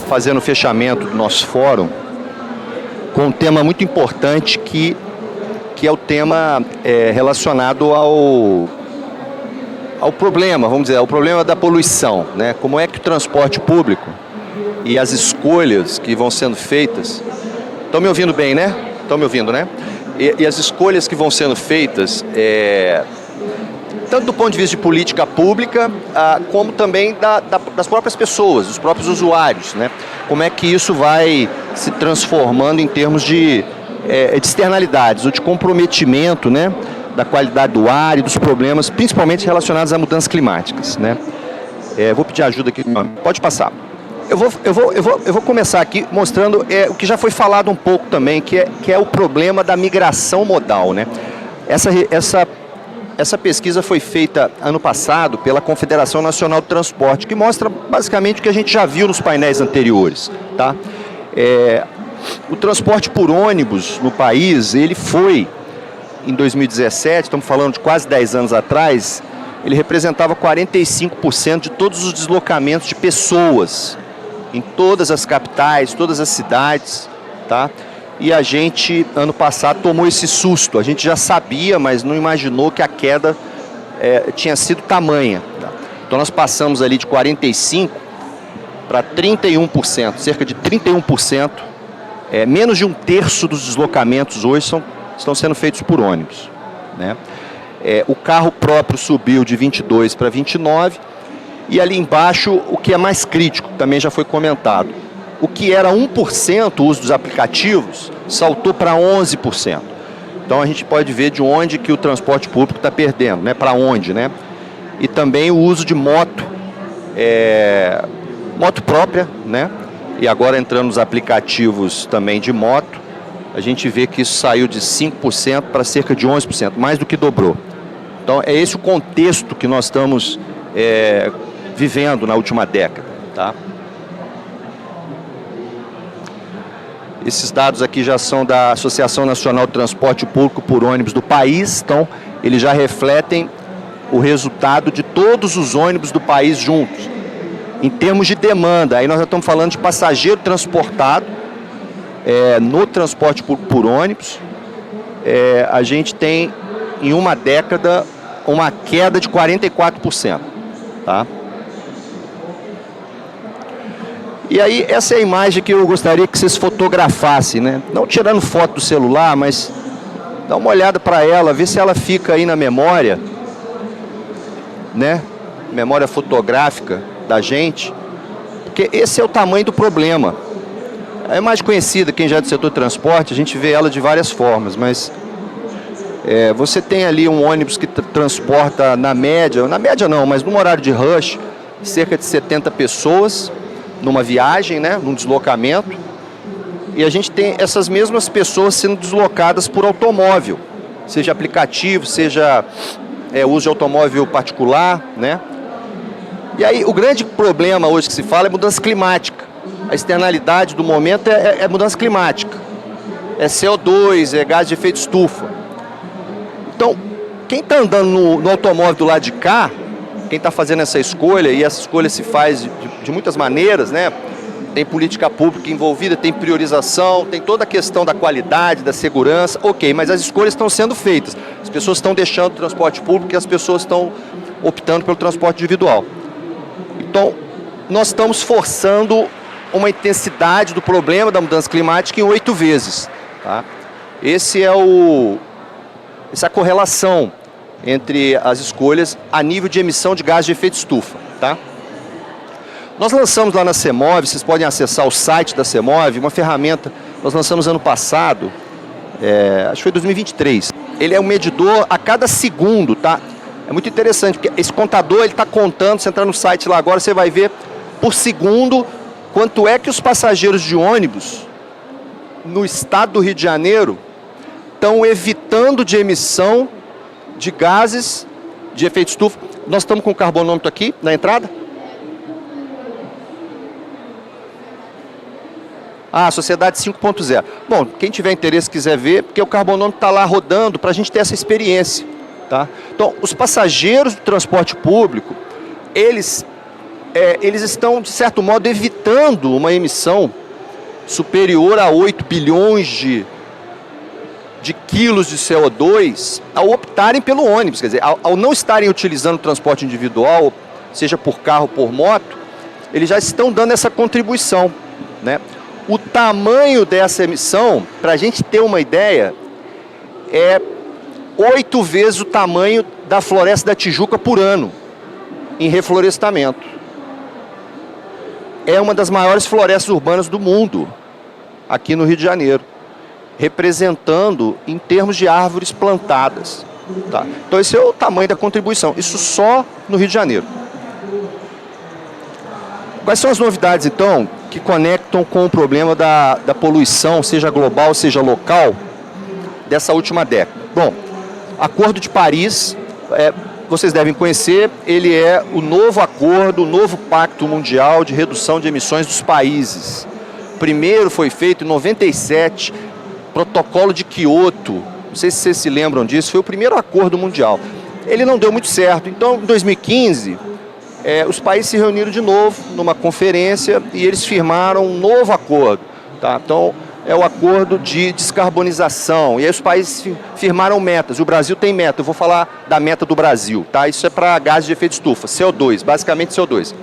Fazendo o fechamento do nosso fórum com um tema muito importante que é o tema relacionado ao problema, vamos dizer, ao problema da poluição, né? Como é que o transporte público e as escolhas que vão sendo feitas... Estão me ouvindo bem, né? Estão me ouvindo, né? E as escolhas que vão sendo feitas, tanto do ponto de vista de política pública, como também das próprias pessoas, dos próprios usuários, né? Como é que isso vai se transformando em termos de externalidades, ou de comprometimento, né, da qualidade do ar e dos problemas, principalmente relacionados a mudanças climáticas, né? Vou pedir ajuda aqui. Pode passar. Eu vou começar aqui mostrando o que já foi falado um pouco também, que é o problema da migração modal, né? Essa pesquisa foi feita ano passado pela Confederação Nacional do Transporte, que mostra basicamente o que a gente já viu nos painéis anteriores, tá? O transporte por ônibus no país, ele foi, em 2017, estamos falando de quase 10 anos atrás, ele representava 45% de todos os deslocamentos de pessoas em todas as capitais, todas as cidades, tá? E a gente, ano passado, tomou esse susto. A gente já sabia, mas não imaginou que a queda tinha sido tamanha. Tá? Então nós passamos ali de 45% para 31%, cerca de 31%. Menos de um terço dos deslocamentos hoje estão sendo feitos por ônibus, né? O carro próprio subiu de 22% para 29%. E ali embaixo, o que é mais crítico, também já foi comentado. O que era 1% o uso dos aplicativos, saltou para 11%. Então a gente pode ver de onde que o transporte público está perdendo, né? Para onde, né? E também o uso de moto própria, né? E agora entrando nos aplicativos também de moto, a gente vê que isso saiu de 5% para cerca de 11%, mais do que dobrou. Então é esse o contexto que nós estamos vivendo na última década, tá? Esses dados aqui já são da Associação Nacional de Transporte Público por Ônibus do país, então eles já refletem o resultado de todos os ônibus do país juntos. Em termos de demanda, aí nós já estamos falando de passageiro transportado no transporte por ônibus, a gente tem em uma década uma queda de 44%, tá? E aí, essa é a imagem que eu gostaria que vocês fotografassem, né? Não tirando foto do celular, mas dá uma olhada para ela, vê se ela fica aí na memória, né? Memória fotográfica da gente, porque esse é o tamanho do problema. A imagem conhecida, quem já é do setor de transporte, a gente vê ela de várias formas, mas você tem ali um ônibus que transporta na média não, mas num horário de rush, cerca de 70 pessoas, numa viagem, né, num deslocamento, e a gente tem essas mesmas pessoas sendo deslocadas por automóvel, seja aplicativo, seja uso de automóvel particular, né? E aí o grande problema hoje que se fala é mudança climática. A externalidade do momento é mudança climática, é CO2, é gás de efeito estufa. Então, quem está andando no automóvel do lado de cá, quem está fazendo essa escolha, e essa escolha se faz de muitas maneiras, né? Tem política pública envolvida, tem priorização, tem toda a questão da qualidade, da segurança, ok, mas as escolhas estão sendo feitas. As pessoas estão deixando o transporte público e as pessoas estão optando pelo transporte individual. Então, nós estamos forçando uma intensidade do problema da mudança climática em 8 vezes. Tá? Essa é a correlação entre as escolhas a nível de emissão de gás de efeito estufa. Tá? Nós lançamos lá na CEMOV, vocês podem acessar o site da CEMOV, uma ferramenta, nós lançamos ano passado, acho que foi 2023. Ele é um medidor a cada segundo, tá? É muito interessante, porque esse contador, ele está contando, você entrar no site lá agora, você vai ver por segundo quanto é que os passageiros de ônibus no estado do Rio de Janeiro estão evitando de emissão de gases de efeito estufa. Nós estamos com o carbonômetro aqui na entrada. Ah, Sociedade 5.0. Bom, quem tiver interesse quiser ver, porque o carbonômetro está lá rodando para a gente ter essa experiência. Tá? Então, os passageiros do transporte público, eles estão, de certo modo, evitando uma emissão superior a 8 bilhões de quilos de CO2 ao optarem pelo ônibus. Quer dizer, ao não estarem utilizando o transporte individual, seja por carro ou por moto, eles já estão dando essa contribuição, né? O tamanho dessa emissão, para a gente ter uma ideia, é 8 vezes o tamanho da Floresta da Tijuca por ano, em reflorestamento. É uma das maiores florestas urbanas do mundo, aqui no Rio de Janeiro, representando em termos de árvores plantadas. Tá? Então esse é o tamanho da contribuição, isso só no Rio de Janeiro. Quais são as novidades, então, que conectam com o problema da poluição, seja global, seja local, dessa última década? Bom, Acordo de Paris, vocês devem conhecer, ele é o novo acordo, o novo pacto mundial de redução de emissões dos países. O primeiro foi feito em 97, Protocolo de Quioto, não sei se vocês se lembram disso, foi o primeiro acordo mundial. Ele não deu muito certo, então em 2015, os países se reuniram de novo numa conferência e eles firmaram um novo acordo. Tá? Então, é o acordo de descarbonização. E aí os países firmaram metas. O Brasil tem meta. Eu vou falar da meta do Brasil. Tá? Isso é para gases de efeito estufa, CO2, basicamente CO2.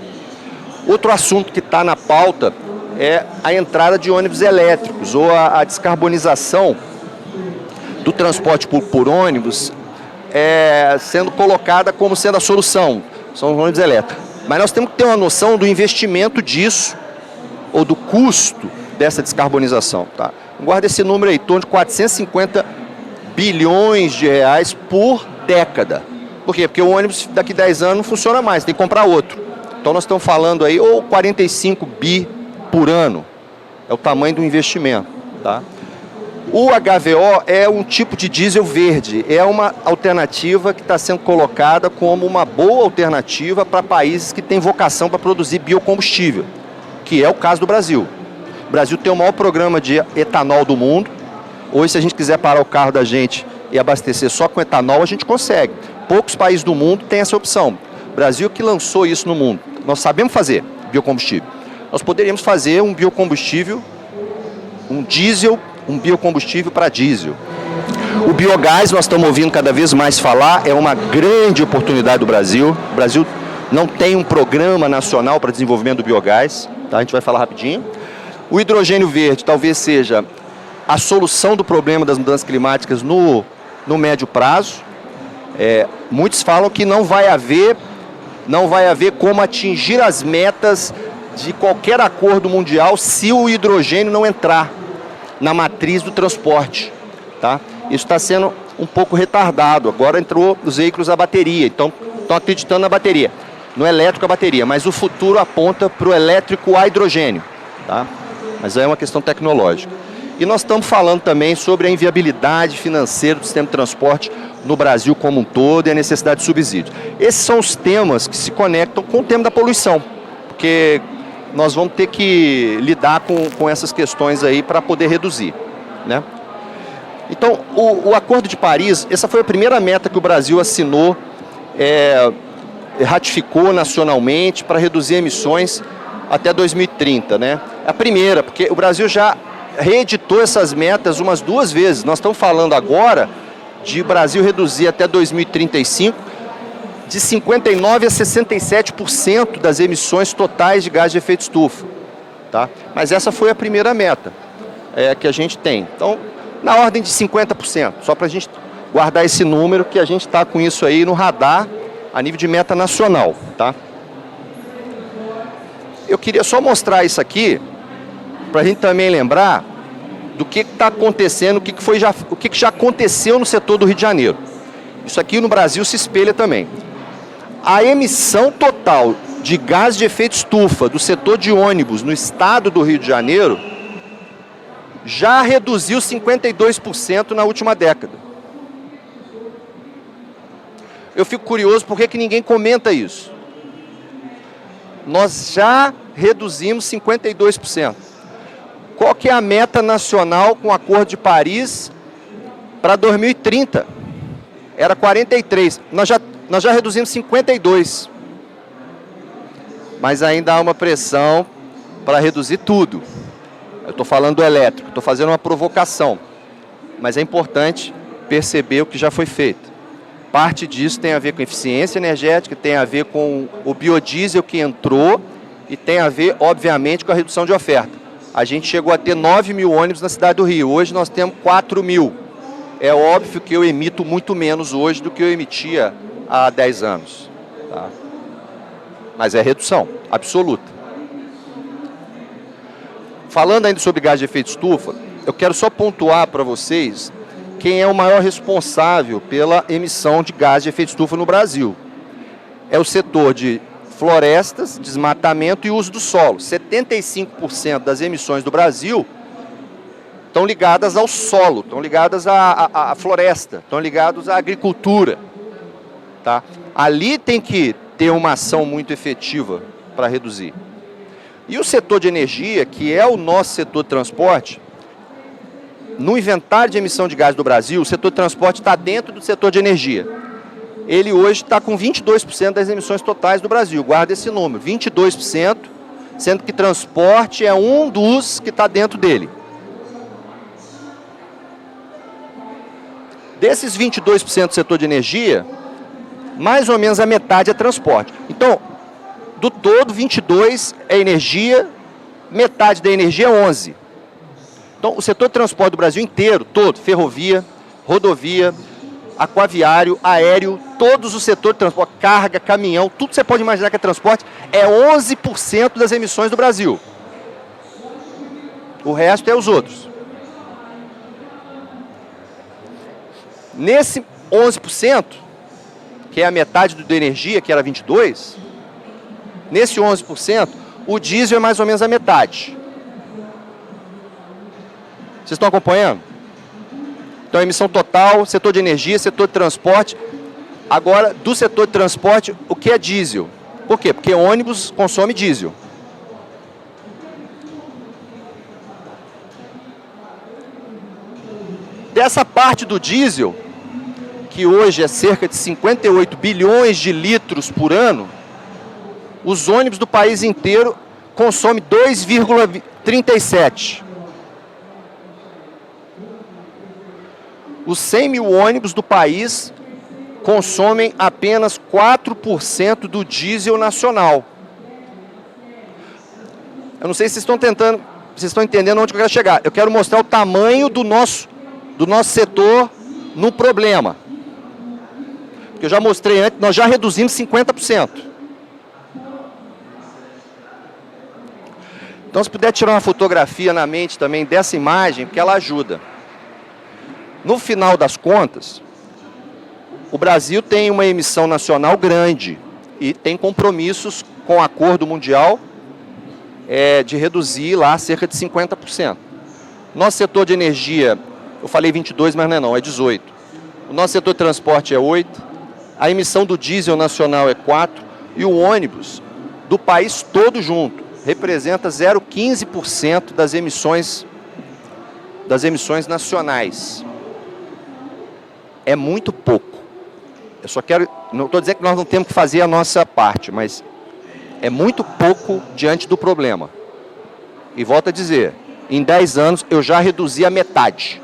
Outro assunto que está na pauta é a entrada de ônibus elétricos, ou a descarbonização do transporte por ônibus sendo colocada como sendo a solução. São os ônibus elétricos. Mas nós temos que ter uma noção do investimento disso, ou do custo dessa descarbonização. Tá? Guarda esse número aí, em torno de 450 bilhões de reais por década. Por quê? Porque o ônibus daqui a 10 anos não funciona mais, tem que comprar outro. Então nós estamos falando aí, ou 45 bi por ano, é o tamanho do investimento. Tá? O HVO é um tipo de diesel verde, é uma alternativa que está sendo colocada como uma boa alternativa para países que têm vocação para produzir biocombustível, que é o caso do Brasil. O Brasil tem o maior programa de etanol do mundo. Hoje, se a gente quiser parar o carro da gente e abastecer só com etanol, a gente consegue. Poucos países do mundo têm essa opção. O Brasil que lançou isso no mundo. Nós sabemos fazer biocombustível. Nós poderíamos fazer um biocombustível, um biocombustível para diesel. O biogás, nós estamos ouvindo cada vez mais falar, é uma grande oportunidade do Brasil. O Brasil não tem um programa nacional para desenvolvimento do biogás. Tá? A gente vai falar rapidinho. O hidrogênio verde talvez seja a solução do problema das mudanças climáticas no médio prazo. Muitos falam que não vai haver como atingir as metas de qualquer acordo mundial se o hidrogênio não entrar na matriz do transporte. Tá? Isso está sendo um pouco retardado. Agora entrou os veículos a bateria, então estão acreditando na bateria. No elétrico a bateria, mas o futuro aponta para o elétrico a hidrogênio. Tá? Mas é uma questão tecnológica. E nós estamos falando também sobre a inviabilidade financeira do sistema de transporte no Brasil como um todo e a necessidade de subsídios. Esses são os temas que se conectam com o tema da poluição, porque nós vamos ter que lidar com essas questões aí para poder reduzir. Né? Então, o Acordo de Paris, essa foi a primeira meta que o Brasil assinou, ratificou nacionalmente para reduzir emissões até 2030, né? A primeira, porque o Brasil já reeditou essas metas umas 2 vezes. Nós estamos falando agora de o Brasil reduzir até 2035 de 59% a 67% das emissões totais de gás de efeito estufa. Tá? Mas essa foi a primeira meta que a gente tem. Então, na ordem de 50%, só para a gente guardar esse número, que a gente está com isso aí no radar a nível de meta nacional. Tá? Eu queria só mostrar isso aqui, para a gente também lembrar do que está acontecendo, o que já aconteceu no setor do Rio de Janeiro. Isso aqui no Brasil se espelha também. A emissão total de gás de efeito estufa do setor de ônibus no estado do Rio de Janeiro já reduziu 52% na última década. Eu fico curioso por que ninguém comenta isso. Nós já reduzimos 52%. Qual que é a meta nacional com o Acordo de Paris para 2030? Era 43. Nós já reduzimos 52. Mas ainda há uma pressão para reduzir tudo. Eu estou falando do elétrico, estou fazendo uma provocação. Mas é importante perceber o que já foi feito. Parte disso tem a ver com eficiência energética, tem a ver com o biodiesel que entrou e tem a ver, obviamente, com a redução de oferta. A gente chegou a ter 9 mil ônibus na cidade do Rio, hoje nós temos 4 mil. É óbvio que eu emito muito menos hoje do que eu emitia há 10 anos. Tá? Mas é redução absoluta. Falando ainda sobre gás de efeito estufa, eu quero só pontuar para vocês quem é o maior responsável pela emissão de gás de efeito estufa no Brasil. É o setor de florestas, desmatamento e uso do solo. 75% das emissões do Brasil estão ligadas ao solo, estão ligadas à floresta, estão ligadas à agricultura. Tá? Ali tem que ter uma ação muito efetiva para reduzir. E o setor de energia, que é o nosso setor de transporte, no inventário de emissão de gás do Brasil, o setor de transporte está dentro do setor de energia. Ele hoje está com 22% das emissões totais do Brasil. Guarda esse número, 22%, sendo que transporte é um dos que está dentro dele. Desses 22% do setor de energia, mais ou menos a metade é transporte. Então, do todo, 22% é energia, metade da energia é 11%. Então, o setor de transporte do Brasil inteiro, todo, ferrovia, rodovia, aquaviário, aéreo, todos os setores de transporte, carga, caminhão, tudo que você pode imaginar que é transporte, é 11% das emissões do Brasil. O resto é os outros. Nesse 11%, que é a metade da energia, que era 22%, nesse 11%, o diesel é mais ou menos a metade. Vocês estão acompanhando? Então, emissão total, setor de energia, setor de transporte. Agora, do setor de transporte, o que é diesel? Por quê? Porque ônibus consome diesel. Dessa parte do diesel, que hoje é cerca de 58 bilhões de litros por ano, os ônibus do país inteiro consomem 2,37. Os 100 mil ônibus do país consomem apenas 4% do diesel nacional. Eu não sei se vocês estão entendendo onde eu quero chegar. Eu quero mostrar o tamanho do nosso setor no problema. Porque eu já mostrei antes, nós já reduzimos 50%. Então, se puder tirar uma fotografia na mente também dessa imagem, porque ela ajuda. No final das contas, o Brasil tem uma emissão nacional grande e tem compromissos com o Acordo Mundial de reduzir lá cerca de 50%. Nosso setor de energia, eu falei 22, mas não é 18. O nosso setor de transporte é 8, a emissão do diesel nacional é 4 e o ônibus do país todo junto representa 0,15% das emissões nacionais. É muito pouco. Eu só quero, não estou dizendo que nós não temos que fazer a nossa parte, mas é muito pouco diante do problema. E volto a dizer, em 10 anos eu já reduzi a metade.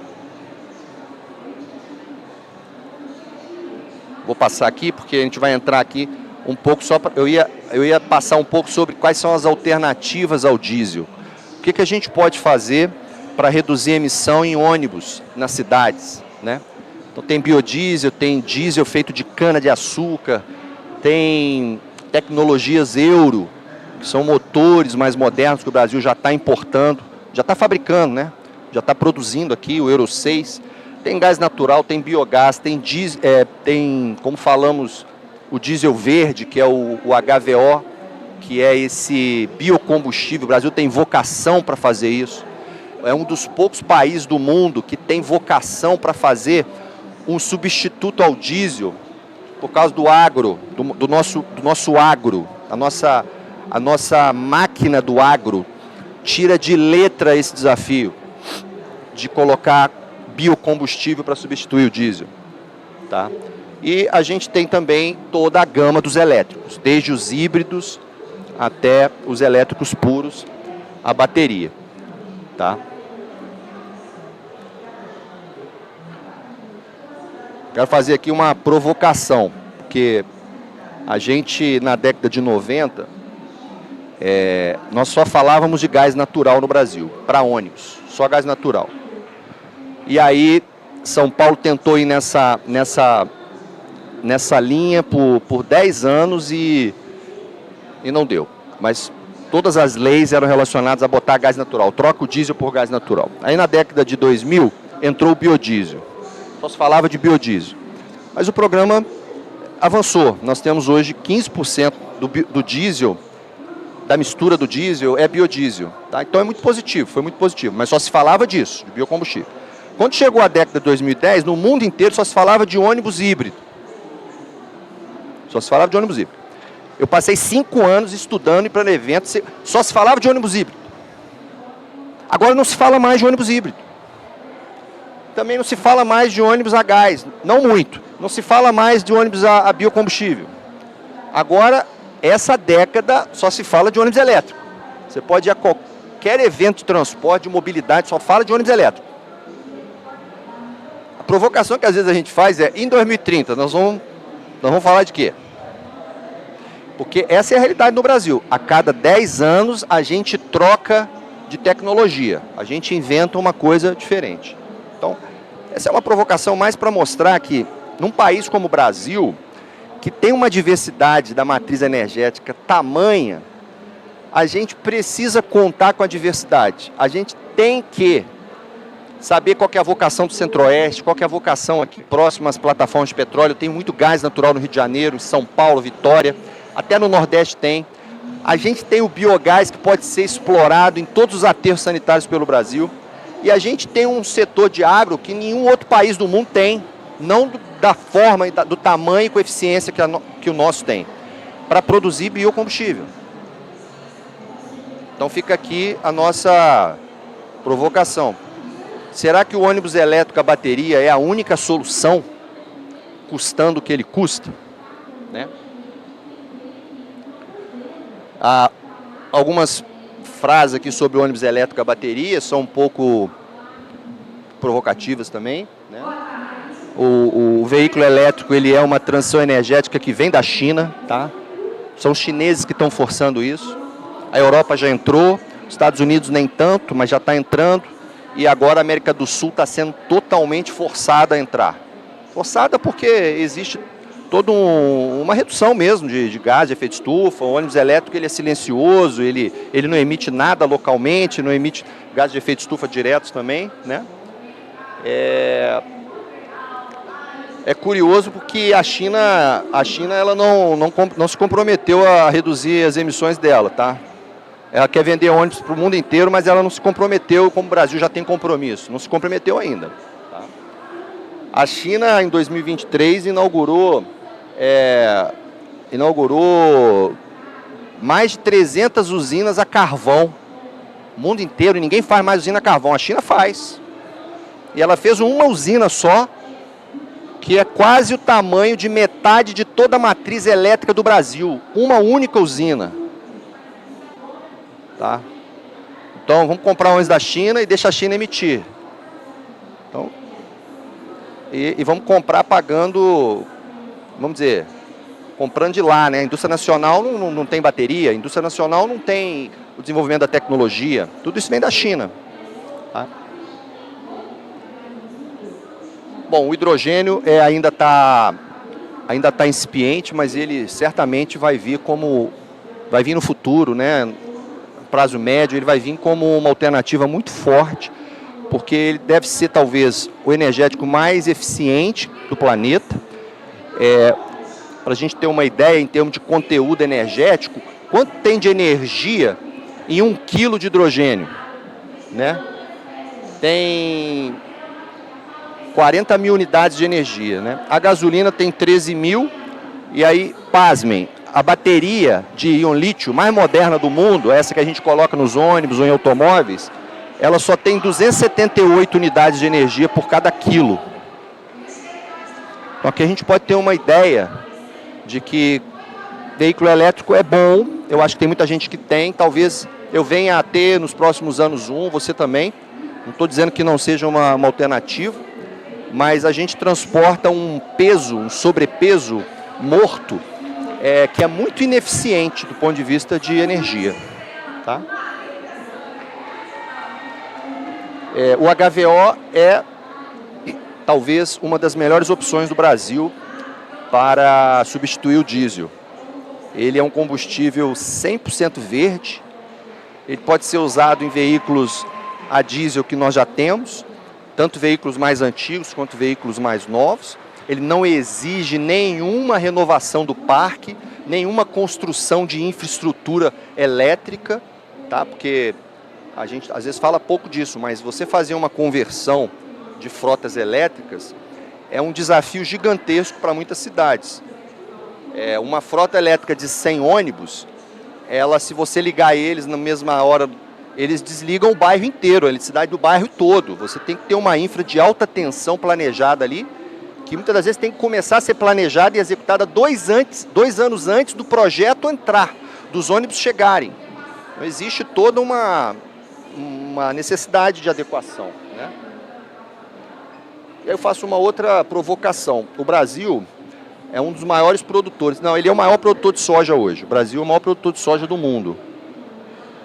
Vou passar aqui, porque a gente vai entrar aqui um pouco só para... Eu ia passar um pouco sobre quais são as alternativas ao diesel. O que a gente pode fazer para reduzir a emissão em ônibus nas cidades, né? Então tem biodiesel, tem diesel feito de cana-de-açúcar, tem tecnologias euro, que são motores mais modernos que o Brasil já está importando, já está fabricando, né? Já está produzindo aqui o Euro 6. Tem gás natural, tem biogás, tem diesel, como falamos, o diesel verde, que é o HVO, que é esse biocombustível. O Brasil tem vocação para fazer isso. É um dos poucos países do mundo que tem vocação para fazer um substituto ao diesel, por causa do agro, do nosso agro, a nossa máquina do agro, tira de letra esse desafio de colocar biocombustível para substituir o diesel. Tá? E a gente tem também toda a gama dos elétricos, desde os híbridos até os elétricos puros, a bateria. Tá? Quero fazer aqui uma provocação, porque a gente, na década de 90, nós só falávamos de gás natural no Brasil, para ônibus, só gás natural. E aí, São Paulo tentou ir nessa linha por 10 anos e não deu. Mas todas as leis eram relacionadas a botar gás natural, troca o diesel por gás natural. Aí na década de 2000 entrou o biodiesel, só se falava de biodiesel. Mas o programa avançou, nós temos hoje 15% do diesel, da mistura do diesel, é biodiesel. Tá? Então é muito positivo, foi muito positivo, mas só se falava disso, de biocombustível. Quando chegou a década de 2010, no mundo inteiro só se falava de ônibus híbrido. Só se falava de ônibus híbrido. Eu passei 5 anos estudando e para evento, só se falava de ônibus híbrido. Agora não se fala mais de ônibus híbrido. Também não se fala mais de ônibus a gás, não muito. Não se fala mais de ônibus a biocombustível. Agora, essa década, só se fala de ônibus elétrico. Você pode ir a qualquer evento de transporte, de mobilidade, só fala de ônibus elétrico. A provocação que às vezes a gente faz é, em 2030, nós vamos falar de quê? Porque essa é a realidade no Brasil. A cada 10 anos, a gente troca de tecnologia. A gente inventa uma coisa diferente. Então, essa é uma provocação mais para mostrar que, num país como o Brasil, que tem uma diversidade da matriz energética tamanha, a gente precisa contar com a diversidade. A gente tem que saber qual que é a vocação do Centro-Oeste, qual que é a vocação aqui próximo às plataformas de petróleo. Tem muito gás natural no Rio de Janeiro, em São Paulo, Vitória, até no Nordeste tem. A gente tem o biogás que pode ser explorado em todos os aterros sanitários pelo Brasil. E a gente tem um setor de agro que nenhum outro país do mundo tem, não da forma e do tamanho e com eficiência que o nosso tem, para produzir biocombustível. Então fica aqui a nossa provocação. Será que o ônibus elétrico a bateria é a única solução, custando o que ele custa? Né? Há algumas frases aqui sobre o ônibus elétrico a bateria são um pouco provocativas também. Né? O veículo elétrico ele é uma transição energética que vem da China. Tá? São os chineses que estão forçando isso. A Europa já entrou, os Estados Unidos nem tanto, mas já está entrando. E agora a América do Sul está sendo totalmente forçada a entrar. Forçada porque existe toda uma redução mesmo de gás de efeito estufa. O ônibus elétrico ele é silencioso, ele não emite nada localmente, não emite gás de efeito estufa diretos também. Né? É curioso porque a China ela não se comprometeu a reduzir as emissões dela. Tá? Ela quer vender ônibus para o mundo inteiro, mas ela não se comprometeu, como o Brasil já tem compromisso. Não se comprometeu ainda. Tá? A China, em 2023, inaugurou mais de 300 usinas a carvão. O mundo inteiro, ninguém faz mais usina a carvão. A China faz. E ela fez uma usina só, que é quase o tamanho de metade de toda a matriz elétrica do Brasil. Uma única usina. Tá? Então, vamos comprar ônibus da China e deixa a China emitir. Então, e vamos comprar pagando, vamos dizer, comprando de lá, né? A indústria nacional não tem bateria, a indústria nacional não tem o desenvolvimento da tecnologia, tudo isso vem da China. Tá? Bom, o hidrogênio ainda tá incipiente, mas ele certamente vai vir no futuro, né? Prazo médio, ele vai vir como uma alternativa muito forte, porque ele deve ser talvez o energético mais eficiente do planeta. Para a gente ter uma ideia em termos de conteúdo energético, quanto tem de energia em 1 quilo de hidrogênio? Né? Tem 40.000 unidades de energia. Né? A gasolina tem 13.000, e aí, pasmem, a bateria de íon lítio mais moderna do mundo, essa que a gente coloca nos ônibus ou em automóveis, ela só tem 278 unidades de energia por cada quilo. Então aqui a gente pode ter uma ideia de que veículo elétrico é bom. Eu acho que tem muita gente que tem, talvez eu venha a ter nos próximos anos você também. Não estou dizendo que não seja uma alternativa, mas a gente transporta um peso, um sobrepeso morto, que é muito ineficiente do ponto de vista de energia. Tá? O HVO é talvez uma das melhores opções do Brasil para substituir o diesel. Ele é um combustível 100% verde, ele pode ser usado em veículos a diesel que nós já temos, tanto veículos mais antigos quanto veículos mais novos. Ele não exige nenhuma renovação do parque, nenhuma construção de infraestrutura elétrica, tá? Porque a gente às vezes fala pouco disso, mas você fazer uma conversão de frotas elétricas é um desafio gigantesco para muitas cidades. Uma frota elétrica de 100 ônibus, se você ligar eles na mesma hora, eles desligam o bairro inteiro, a eletricidade do bairro todo. Você tem que ter uma infra de alta tensão planejada ali, que muitas das vezes tem que começar a ser planejada e executada 2 anos antes do projeto entrar, dos ônibus chegarem. Então, existe toda uma necessidade de adequação, né? E aí eu faço uma outra provocação. O Brasil é um dos maiores produtores. Não, ele é o maior produtor de soja hoje. O Brasil é o maior produtor de soja do mundo.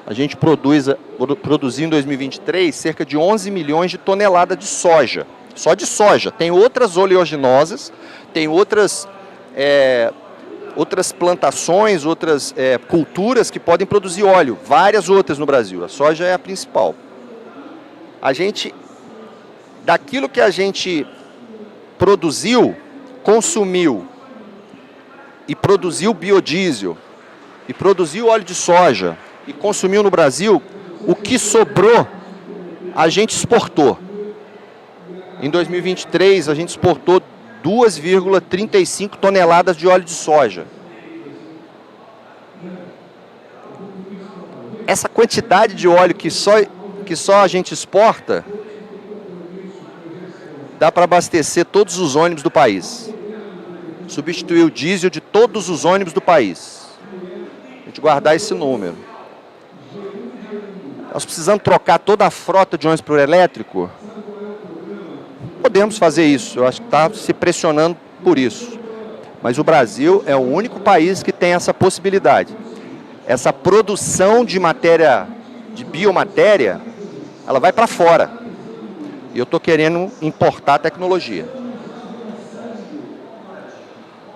A gente produziu em 2023 cerca de 11 milhões de toneladas de soja. Só de soja. Tem outras oleaginosas, tem outras plantações, outras culturas que podem produzir óleo. Várias outras no Brasil. A soja é a principal. Daquilo que a gente produziu, consumiu e produziu biodiesel e produziu óleo de soja e consumiu no Brasil, o que sobrou a gente exportou. Em 2023 a gente exportou 2,35 toneladas de óleo de soja. Essa quantidade de óleo que só a gente exporta dá para abastecer todos os ônibus do país. Substituir o diesel de todos os ônibus do país. A gente guardar esse número. Nós precisamos trocar toda a frota de ônibus por elétrico? Podemos fazer isso. Eu acho que está se pressionando por isso. Mas o Brasil é o único país que tem essa possibilidade. Essa produção de biomatéria, ela vai para fora. E eu estou querendo importar tecnologia.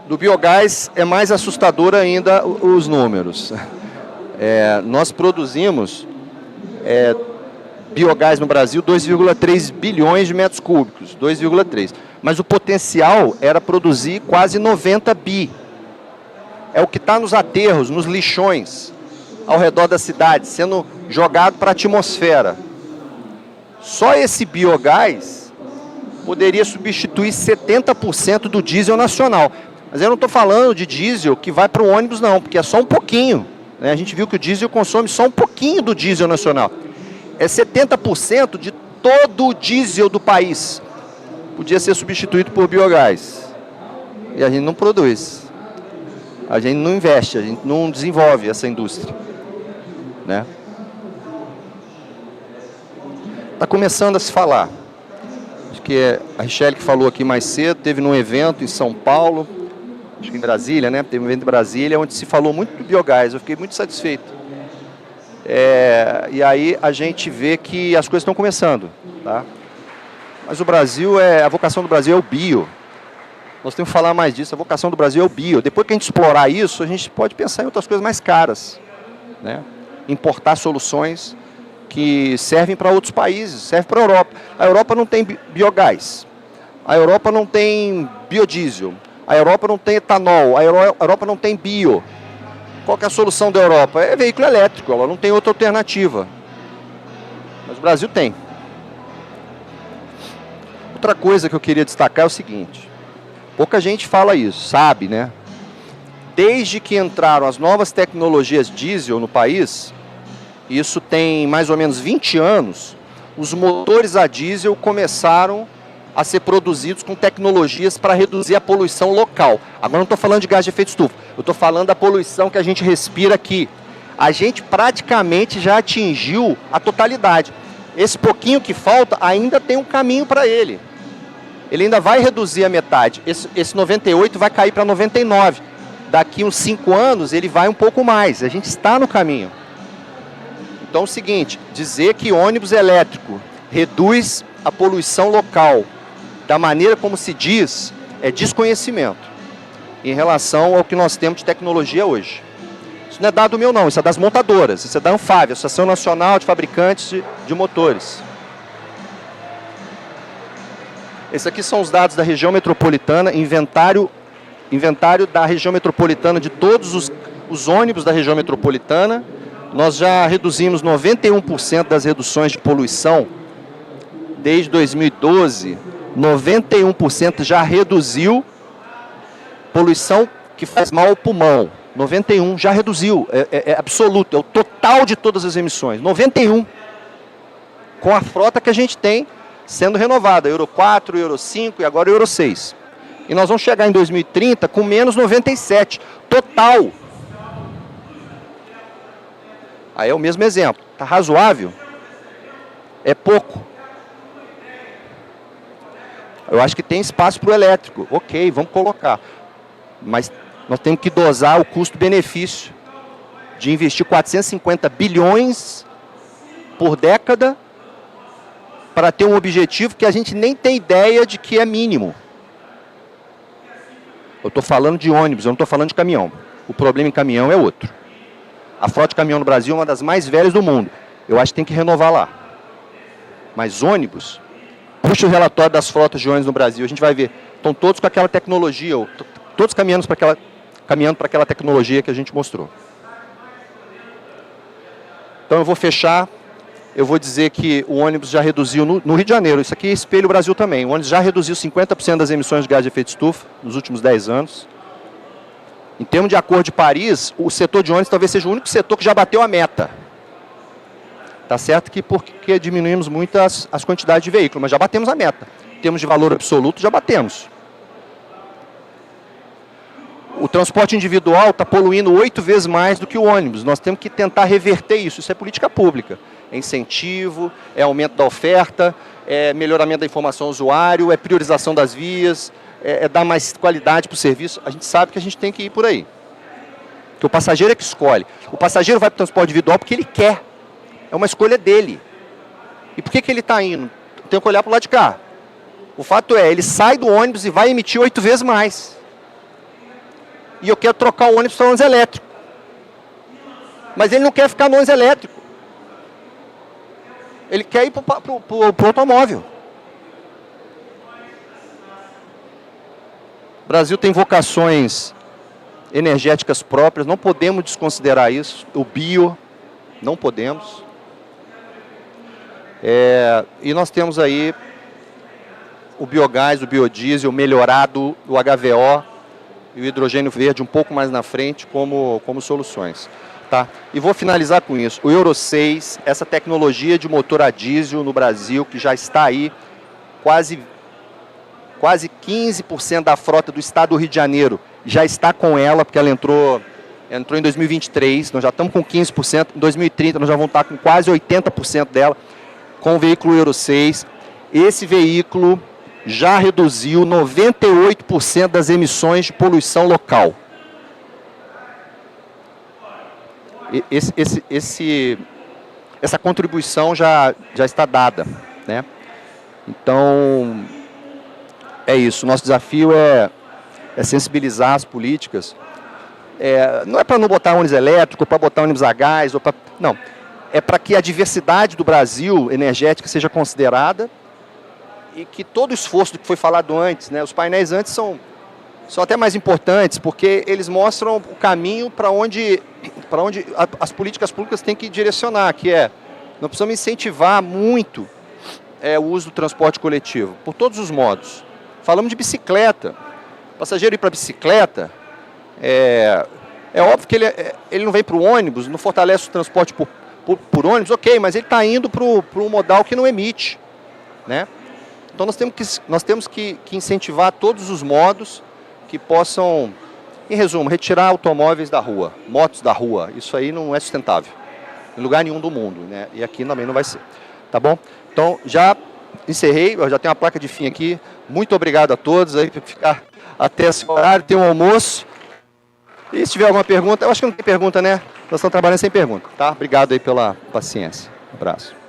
Do biogás é mais assustador ainda os números. Nós produzimos biogás no Brasil 2,3 bilhões de metros cúbicos, 2,3. Mas o potencial era produzir quase 90 bi. É o que está nos aterros, nos lixões, ao redor da cidade, sendo jogado para a atmosfera. Só esse biogás poderia substituir 70% do diesel nacional. Mas eu não estou falando de diesel que vai para o ônibus, não, porque é só um pouquinho. Né? A gente viu que o diesel consome só um pouquinho do diesel nacional. É 70% de todo o diesel do país. Podia ser substituído por biogás. E a gente não produz. A gente não investe, a gente não desenvolve essa indústria. Né? Está começando a se falar. Acho que a Richelle que falou aqui mais cedo, teve num evento em São Paulo, acho que em Brasília, né? Teve um evento em Brasília, onde se falou muito do biogás. Eu fiquei muito satisfeito. E aí a gente vê que as coisas estão começando. Tá? Mas o Brasil, a vocação do Brasil é o bio. Nós temos que falar mais disso. A vocação do Brasil é o bio. Depois que a gente explorar isso, a gente pode pensar em outras coisas mais caras. Né? Importar soluções que servem para outros países, servem para a Europa. A Europa não tem biogás, a Europa não tem biodiesel, a Europa não tem etanol, a Europa não tem bio. Qual que é a solução da Europa? É veículo elétrico, ela não tem outra alternativa. Mas o Brasil tem. Outra coisa que eu queria destacar é o seguinte, pouca gente fala isso, sabe, né? desde que entraram as novas tecnologias diesel no país, isso tem mais ou menos 20 anos, os motores a diesel começaram a ser produzidos com tecnologias para reduzir a poluição local. Agora não estou falando de gás de efeito estufa, eu estou falando da poluição que a gente respira aqui. A gente praticamente já atingiu a totalidade. Esse pouquinho que falta ainda tem um caminho para ele. Ele ainda vai reduzir a metade. Esse 98 vai cair para 99. Daqui uns 5 anos ele vai um pouco mais. A gente está no caminho. Então é o seguinte, dizer que ônibus elétrico reduz a poluição local da maneira como se diz é desconhecimento em relação ao que nós temos de tecnologia hoje. Isso não é dado meu não, isso é das montadoras, isso é da ANFAV, Associação Nacional de Fabricantes de Motores. Esses aqui são os dados da região metropolitana, inventário da região metropolitana de todos os ônibus da região metropolitana. Nós já reduzimos 91% das reduções de poluição desde 2012. 91% já reduziu poluição que faz mal ao pulmão. 91 já reduziu, é absoluto, é o total de todas as emissões. 91 com a frota que a gente tem sendo renovada, Euro 4, Euro 5 e agora Euro 6. E nós vamos chegar em 2030 com menos 97, total. Aí é o mesmo exemplo, está razoável? É pouco. Eu acho que tem espaço para o elétrico, ok, vamos colocar. Mas nós temos que dosar o custo-benefício de investir 450 bilhões por década para ter um objetivo que a gente nem tem ideia de que é mínimo. Eu estou falando de ônibus, eu não estou falando de caminhão. O problema em caminhão é outro. A frota de caminhão no Brasil é uma das mais velhas do mundo. Eu acho que tem que renovar lá. Mas ônibus, puxa o relatório das frotas de ônibus no Brasil, a gente vai ver, estão todos com aquela tecnologia, todos caminhando para aquela tecnologia que a gente mostrou. Então eu vou fechar, eu vou dizer que o ônibus já reduziu, no Rio de Janeiro, isso aqui espelha o Brasil também, o ônibus já reduziu 50% das emissões de gás de efeito estufa nos últimos 10 anos. Em termos de Acordo de Paris, o setor de ônibus talvez seja o único setor que já bateu a meta. Tá certo que porque diminuímos muito as quantidades de veículos, mas já batemos a meta. Em termos de valor absoluto, já batemos. O transporte individual está poluindo 8 vezes mais do que o ônibus. Nós temos que tentar reverter isso. Isso é política pública. É incentivo, é aumento da oferta, é melhoramento da informação ao usuário, é priorização das vias, é dar mais qualidade para o serviço. A gente sabe que a gente tem que ir por aí. Porque o passageiro é que escolhe. O passageiro vai para o transporte individual porque ele quer. É uma escolha dele. E por que ele está indo? Tem que olhar para o lado de cá. O fato é, ele sai do ônibus e vai emitir 8 vezes mais. E eu quero trocar o ônibus para ônibus elétrico. Mas ele não quer ficar no ônibus elétrico. Ele quer ir para o automóvel. O Brasil tem vocações energéticas próprias, não podemos desconsiderar isso. O bio, não podemos. E nós temos aí o biogás, o biodiesel melhorado, o HVO e o hidrogênio verde um pouco mais na frente como soluções. Tá? E vou finalizar com isso. O Euro 6, essa tecnologia de motor a diesel no Brasil, que já está aí, quase 15% da frota do estado do Rio de Janeiro já está com ela, porque ela entrou em 2023, nós já estamos com 15%, em 2030 nós já vamos estar com quase 80% dela, com o veículo Euro 6. Esse veículo já reduziu 98% das emissões de poluição local. Essa contribuição já está dada, né? Então, é isso. Nosso desafio é sensibilizar as políticas. Não é para não botar ônibus elétrico, para botar ônibus a gás, não. É para que a diversidade do Brasil energética seja considerada e que todo o esforço do que foi falado antes, né? Os painéis antes são até mais importantes, porque eles mostram o caminho para onde as políticas públicas têm que direcionar, que nós precisamos incentivar muito o uso do transporte coletivo, por todos os modos. Falamos de bicicleta. O passageiro ir para a bicicleta É óbvio que ele não vem para o ônibus, não fortalece o transporte por ônibus, ok, mas ele está indo para um modal que não emite, né? Então nós temos que incentivar todos os modos que possam, em resumo, retirar automóveis da rua, motos da rua. Isso aí não é sustentável em lugar nenhum do mundo, né? E aqui também não vai ser, tá bom? Então já encerrei, eu já tenho uma placa de fim aqui. Muito obrigado a todos aí por ficar até esse horário, tem um almoço. E se tiver alguma pergunta, eu acho que não tem pergunta, né? Nós estamos trabalhando sem pergunta, tá? Obrigado aí pela paciência. Um abraço.